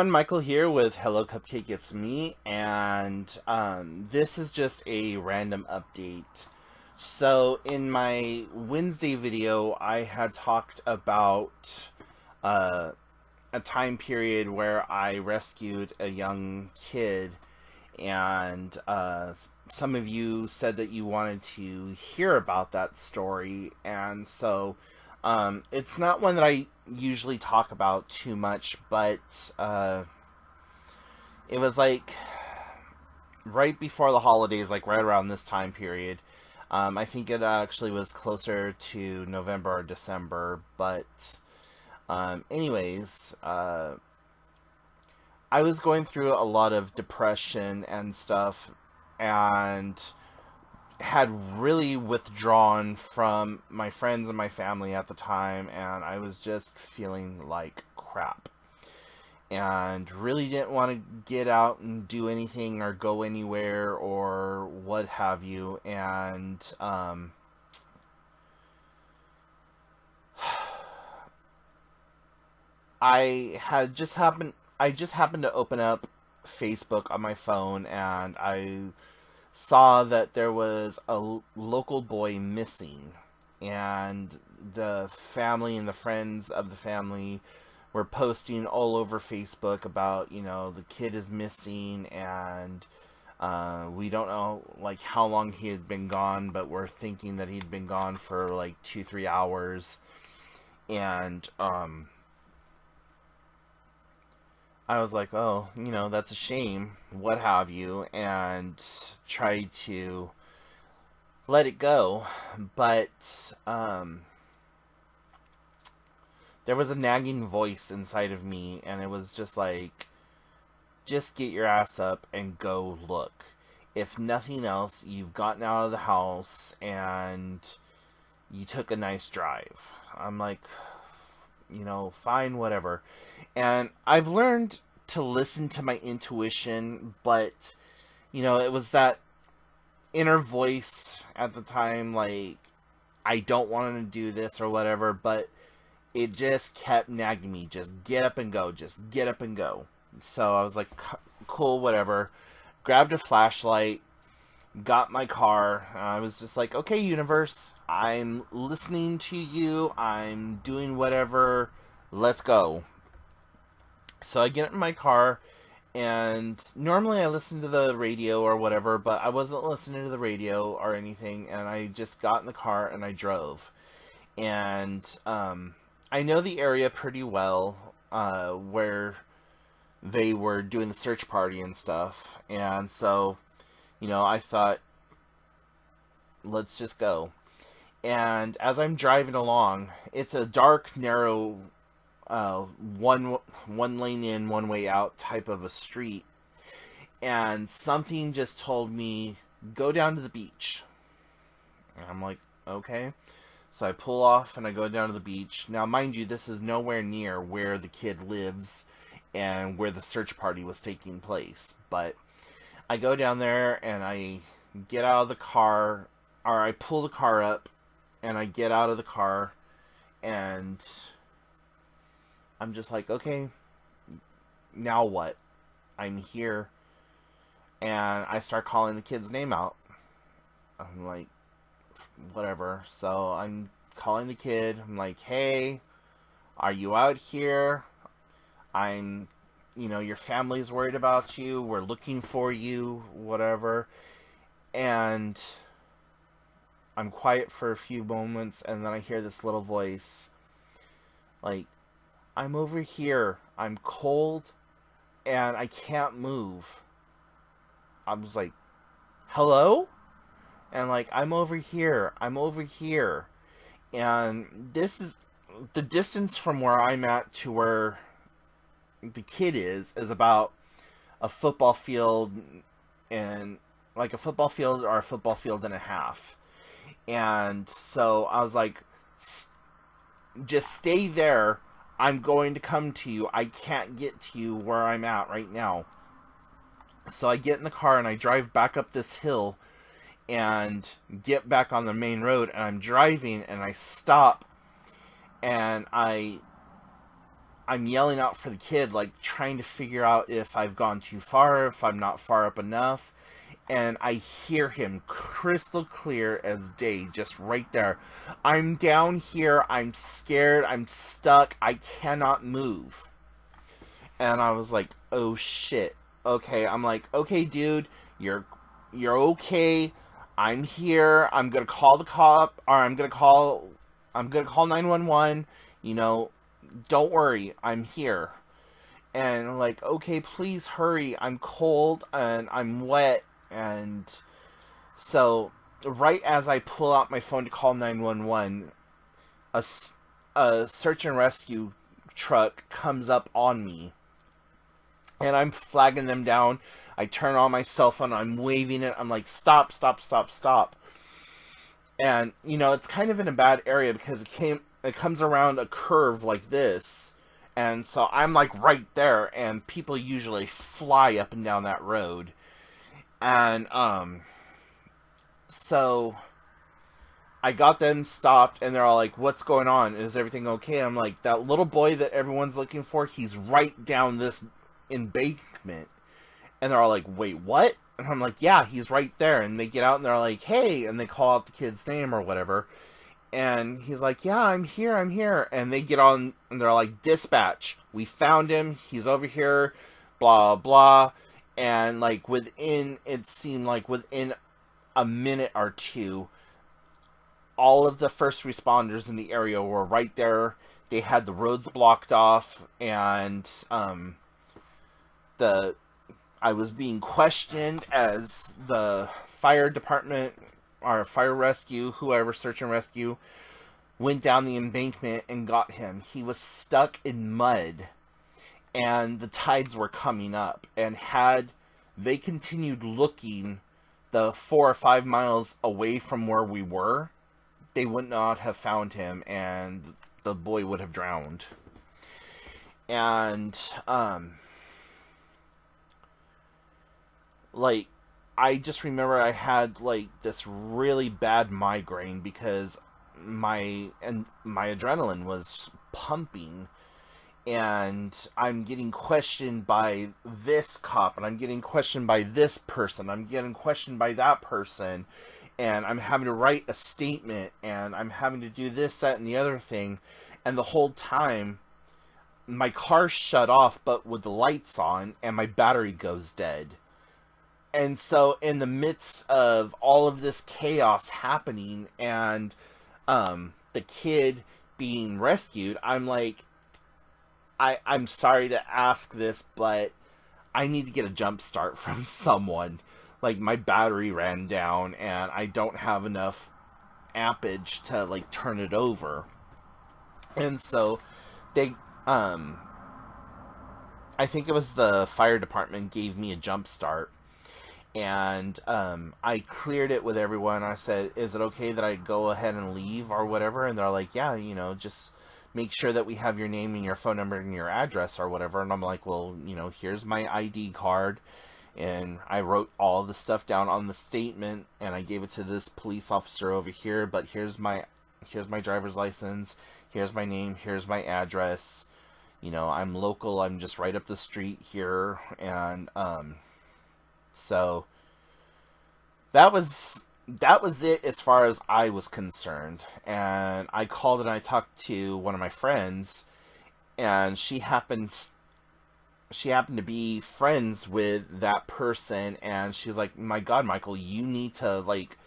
everyone, Michael here with Hello Cupcake Its Me, and this is just a random update. So, in my Wednesday video, I had talked about uh, a time period where I rescued a young kid, and some of you said that you wanted to hear about that story, and so it's not one that I usually talk about too much, but it was like right before the holidays, like right around this time period. I think it actually was closer to November or December, but anyways, I was going through a lot of depression and stuff, and had really withdrawn from my friends and my family at the time, and I was just feeling like crap. And really didn't want to get out and do anything or go anywhere or what have you. And I just happened to open up Facebook on my phone, and I saw that there was a local boy missing, and the family and the friends of the family were posting all over Facebook about, the kid is missing, and we don't know like how long he had been gone, but we're thinking that he'd been gone for like 2-3 hours. And I was like, oh, that's a shame, what have you, and tried to let it go. But there was a nagging voice inside of me, and it was just like, just get your ass up and go look. If nothing else, you've gotten out of the house and you took a nice drive. I'm like, fine, whatever. And I've learned to listen to my intuition, but, it was that inner voice at the time, like, I don't want to do this or whatever, but it just kept nagging me. Just get up and go. Just get up and go. So I was like, cool, whatever. Grabbed a flashlight, got my car. I was just like, okay, universe, I'm listening to you. I'm doing whatever. Let's go. So I get in my car, and normally I listen to the radio or whatever, but I wasn't listening to the radio or anything, and I just got in the car and I drove. And I know the area pretty well, where they were doing the search party and stuff, and so, I thought, let's just go. And as I'm driving along, it's a dark, narrow, one lane in, one way out type of a street, and something just told me, go down to the beach. And I'm like, okay. So I pull off and I go down to the beach. Now, mind you, this is nowhere near where the kid lives and where the search party was taking place. But I go down there and I get out of the car, or I pull the car up and I get out of the car, and I'm just like, okay, now what? I'm here. And I start calling the kid's name out. I'm like, whatever. So I'm calling the kid. I'm like, hey, are you out here? Your family's worried about you. We're looking for you, whatever. And I'm quiet for a few moments, and then I hear this little voice, like, I'm over here. I'm cold, and I can't move. I was like, hello? And like, I'm over here. I'm over here. And this is the distance from where I'm at to where the kid is about a football field, and like a football field or a football field and a half. And so I was like, just stay there. I'm going to come to you. I can't get to you where I'm at right now. So I get in the car and I drive back up this hill and get back on the main road, and I'm driving and I stop, and I'm I'm yelling out for the kid, like trying to figure out if I've gone too far, if I'm not far up enough. And I hear him crystal clear as day, just right there. I'm down here, I'm scared, I'm stuck, I cannot move. And I was like, oh shit. Okay, I'm like, okay, dude, you're okay. I'm here. I'm gonna call the cop, or I'm gonna call 911. You know, don't worry, I'm here. And I'm like, okay, please hurry. I'm cold and I'm wet. And so, right as I pull out my phone to call 911, a search and rescue truck comes up on me. And I'm flagging them down. I turn on my cell phone. I'm waving it. I'm like, stop, stop, stop, stop. And, you know, it's kind of in a bad area because it comes around a curve like this. And so I'm like right there, and people usually fly up and down that road. And so I got them stopped, and they're all like, "What's going on? Is everything okay?" I'm like, "That little boy that everyone's looking for, he's right down this embankment." And they're all like, "Wait, what?" And I'm like, "Yeah, he's right there." And they get out, and they're like, "Hey," and they call out the kid's name or whatever. And he's like, "Yeah, I'm here, I'm here." And they get on, and they're like, "Dispatch, we found him. He's over here, blah, blah." And, like, it seemed like within a minute or two, all of the first responders in the area were right there. They had the roads blocked off, and, I was being questioned as the fire department, or fire rescue, whoever, search and rescue, went down the embankment and got him. He was stuck in mud, and the tides were coming up. And had they continued looking the 4 or 5 miles away from where we were, they would not have found him, and the boy would have drowned. And, like, I just remember I had, like, this really bad migraine because my adrenaline was pumping, and I'm getting questioned by this cop, and I'm getting questioned by this person, I'm getting questioned by that person, and I'm having to write a statement, and I'm having to do this, that, and the other thing, and the whole time my car shut off but with the lights on, and my battery goes dead. And so in the midst of all of this chaos happening, and the kid being rescued, I'm like, I'm sorry to ask this, but I need to get a jump start from someone. Like, my battery ran down, and I don't have enough ampage to, like, turn it over. And so they, I think it was the fire department gave me a jump start. And I cleared it with everyone. I said, "Is it okay that I go ahead and leave or whatever?" And they're like, "Yeah, you know, just make sure that we have your name and your phone number and your address or whatever." And I'm like, "Well, you know, here's my ID card." And I wrote all the stuff down on the statement, and I gave it to this police officer over here. But here's my driver's license. Here's my name. Here's my address. You know, I'm local. I'm just right up the street here. And so that was it as far as I was concerned. And I called and I talked to one of my friends, and she happened to be friends with that person, and she's like, "My God, Michael, you need to, like,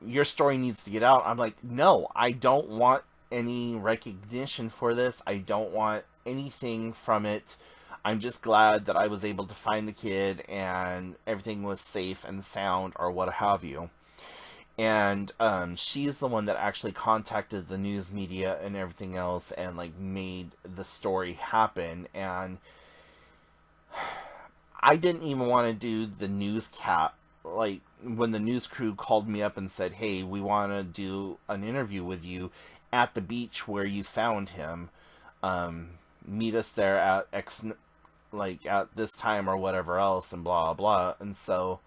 your story needs to get out." I'm like, "No, I don't want any recognition for this. I don't want anything from it. I'm just glad that I was able to find the kid and everything was safe and sound," or what have you. And she's the one that actually contacted the news media and everything else, and, like, made the story happen. And I didn't even want to do the news cap. Like, when the news crew called me up and said, "Hey, we want to do an interview with you at the beach where you found him. Meet us there at X, like, at this time or whatever else," and blah blah. And so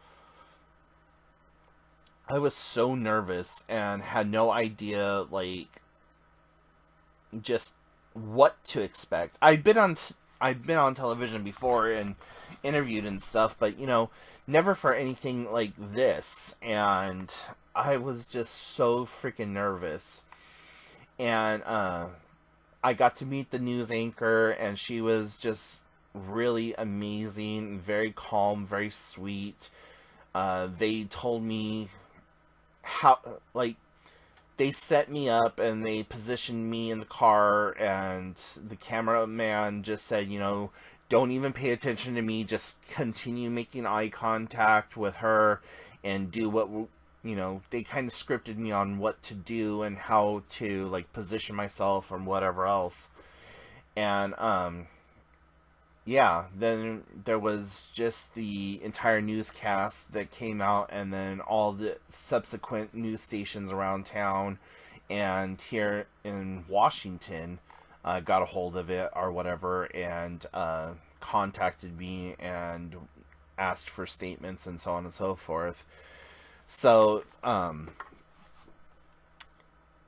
I was so nervous and had no idea, like, just what to expect. I've been on television before and interviewed and stuff, but never for anything like this. And I was just so freaking nervous. And I got to meet the news anchor, and she was just really amazing, very calm, very sweet. They told me how, like, they set me up and they positioned me in the car, and the cameraman just said, don't even pay attention to me, just continue making eye contact with her and do what, they kind of scripted me on what to do and how to, like, position myself and whatever else. And yeah, then there was just the entire newscast that came out, and then all the subsequent news stations around town and here in Washington got a hold of it or whatever, and contacted me and asked for statements and so on and so forth. So,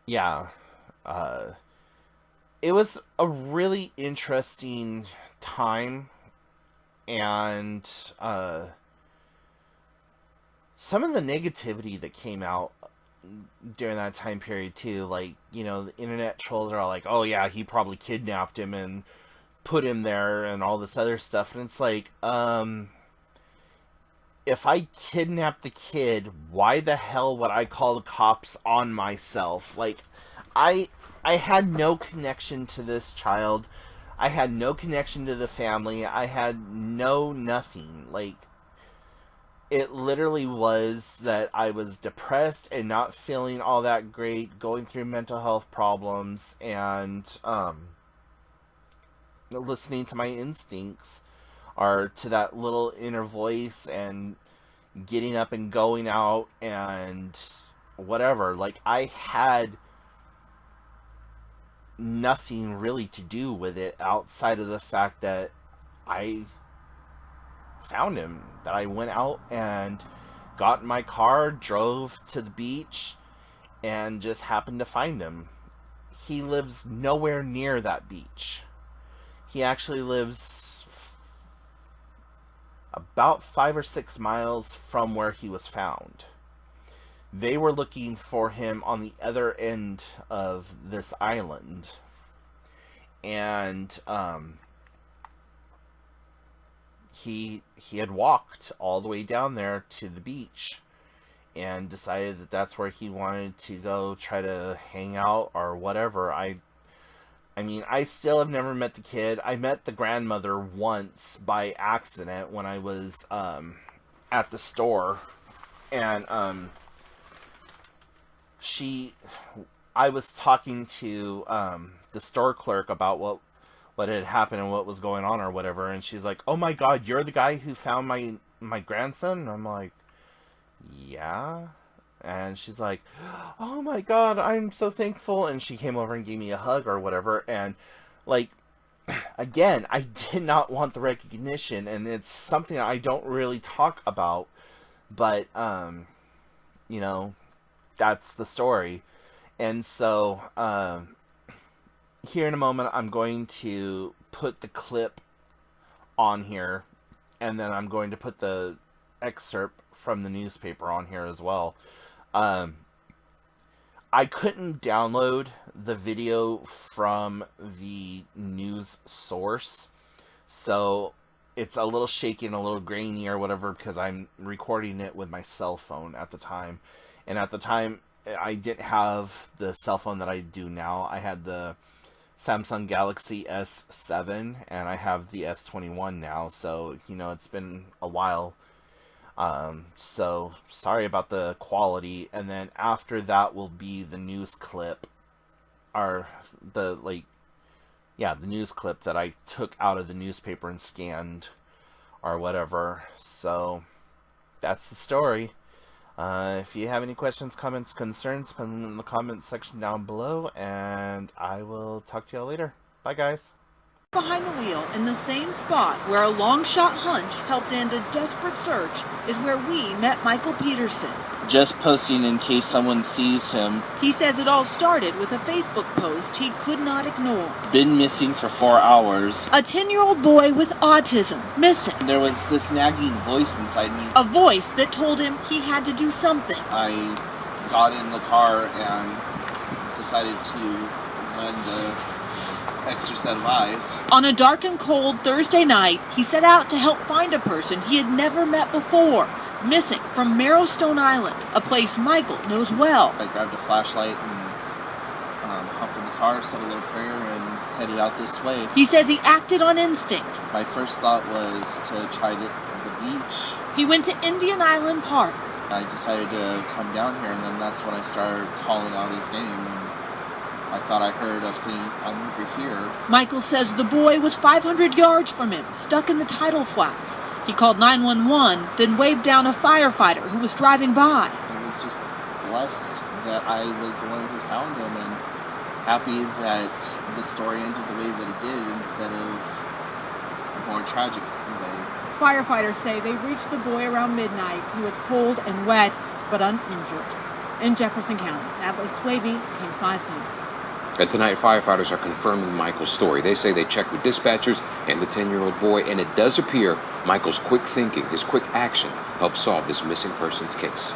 yeah, it was a really interesting time, and some of the negativity that came out during that time period too, like, the internet trolls are all like, oh yeah, he probably kidnapped him and put him there and all this other stuff, and it's like, if I kidnapped the kid, why the hell would I call the cops on myself? Like, I had no connection to this child. I had no connection to the family. I had no nothing. Like, it literally was that I was depressed and not feeling all that great, going through mental health problems, and listening to my instincts, or to that little inner voice, and getting up and going out and whatever. Like, I had nothing really to do with it outside of the fact that I found him, that I went out and got in my car, drove to the beach, and just happened to find him. He lives nowhere near that beach. He actually lives about 5 or 6 miles from where he was found. They were looking for him on the other end of this island, and he had walked all the way down there to the beach and decided that that's where he wanted to go try to hang out or whatever. I mean, I still have never met the kid. I met the grandmother once by accident when I was at the store, and I was talking to the store clerk about what had happened and what was going on or whatever, and she's like, "Oh my God, you're the guy who found my grandson?" And I'm like, "Yeah." And she's like, "Oh my God, I'm so thankful." And she came over and gave me a hug or whatever. And, like, again, I did not want the recognition, and it's something I don't really talk about, but that's the story. And so here in a moment, I'm going to put the clip on here, and then I'm going to put the excerpt from the newspaper on here as well. I couldn't download the video from the news source, so it's a little shaky and a little grainy or whatever, because I'm recording it with my cell phone at the time. And at the time, I didn't have the cell phone that I do now. I had the Samsung Galaxy S7, and I have the S21 now, so, it's been a while. So sorry about the quality. And then after that will be the news clip, or the news clip that I took out of the newspaper and scanned or whatever. So that's the story. If you have any questions, comments, concerns, put them in the comments section down below, and I will talk to y'all later. Bye, guys. Behind the wheel, in the same spot where a long shot hunch helped end a desperate search, is where we met Michael Peterson. Just posting in case someone sees him. He says it all started with a Facebook post he could not ignore. Been missing for 4 hours. A 10-year-old boy with autism missing. There was this nagging voice inside me. A voice that told him he had to do something. I got in the car and decided to lend an extra set of eyes. On a dark and cold Thursday night, he set out to help find a person he had never met before, missing from Marrowstone Island, a place Michael knows well. I grabbed a flashlight and hopped in the car, said a little prayer, and headed out this way. He says he acted on instinct. My first thought was to try the beach. He went to Indian Island Park. I decided to come down here, and then that's when I started calling out his name, and I thought I heard a faint, "I'm over here." Michael says the boy was 500 yards from him, stuck in the tidal flats. He called 911, then waved down a firefighter who was driving by. I was just blessed that I was the one who found him, and happy that the story ended the way that it did instead of a more tragic way. Firefighters say they reached the boy around midnight. He was cold and wet, but uninjured. In Jefferson County, Natalie Swaby, King 5 News. And tonight, firefighters are confirming Michael's story. They say they checked with dispatchers and the 10-year-old boy, and it does appear Michael's quick thinking, his quick action, helped solve this missing persons case.